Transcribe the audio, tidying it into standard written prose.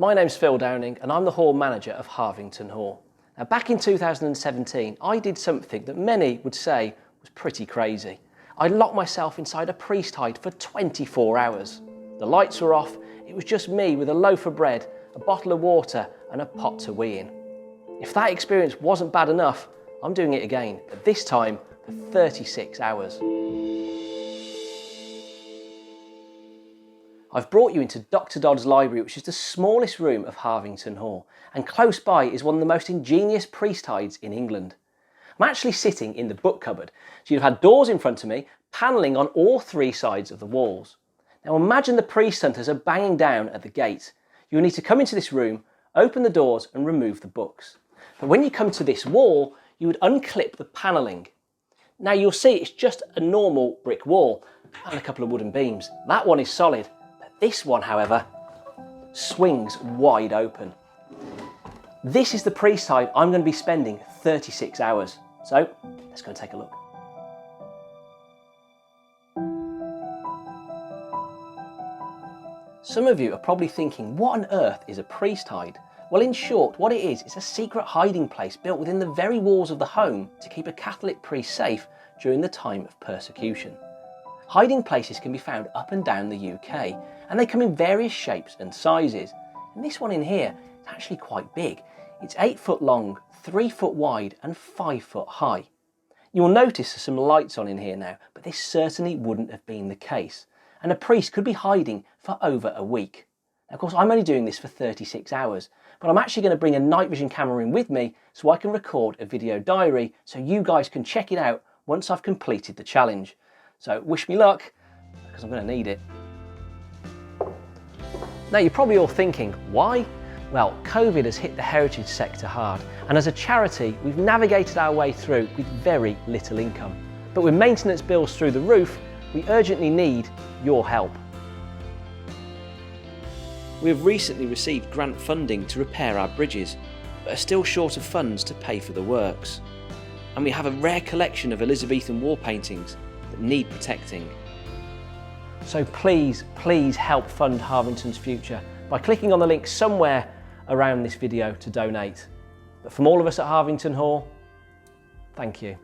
My name's Phil Downing and I'm the Hall Manager of Harvington Hall. Now back in 2017 I did something that many would say was pretty crazy. I locked myself inside a priest hide for 24 hours. The lights were off, it was just me with a loaf of bread, a bottle of water and a pot to wee in. If that experience wasn't bad enough, I'm doing it again, but this time for 36 hours. I've brought you into Dr. Dodd's library, which is the smallest room of Harvington Hall, and close by is one of the most ingenious priest hides in England. I'm actually sitting in the book cupboard, so you've had doors in front of me, panelling on all three sides of the walls. Now imagine the priest hunters are banging down at the gate. You'll need to come into this room, open the doors and remove the books. But when you come to this wall, you would unclip the panelling. Now you'll see it's just a normal brick wall and a couple of wooden beams. That one is solid. This one, however, swings wide open. This is the priest hide I'm going to be spending 36 hours. So let's go and take a look. Some of you are probably thinking, what on earth is a priest hide? Well, in short, what it is, it's a secret hiding place built within the very walls of the home to keep a Catholic priest safe during the time of persecution. Hiding places can be found up and down the UK, and they come in various shapes and sizes. And this one in here is actually quite big. It's 8 foot long, 3 foot wide and 5 foot high. You'll notice there's some lights on in here now, but this certainly wouldn't have been the case. And a priest could be hiding for over a week. Now, of course, I'm only doing this for 36 hours, but I'm actually going to bring a night vision camera in with me so I can record a video diary so you guys can check it out once I've completed the challenge. So wish me luck, because I'm going to need it. Now you're probably all thinking, why? Well, COVID has hit the heritage sector hard, and as a charity we've navigated our way through with very little income. But with maintenance bills through the roof, we urgently need your help. We have recently received grant funding to repair our bridges, but are still short of funds to pay for the works. And we have a rare collection of Elizabethan wall paintings that need protecting. So please, please help fund Harvington's future by clicking on the link somewhere around this video to donate. But from all of us at Harvington Hall, thank you.